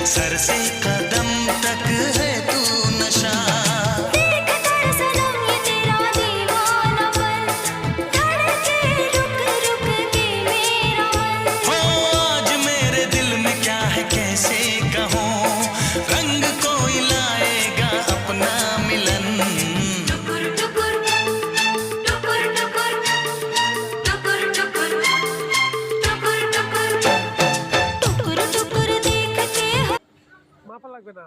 Sir से कदम तक है तू नशा। देख कर सनम ये तेरा दीवानापन, धड़के रुक रुक के मेरा मन। हो आज मेरे दिल में क्या है कैसे कहूँ, रंग कोई लाएगा अपना मिलन। टुकुर टुकुर टुकुर टुकुर टुकुर टुकुर टुकुर टुकुर टुकुर टुकुर देखते हो। মাথা লাগবে না।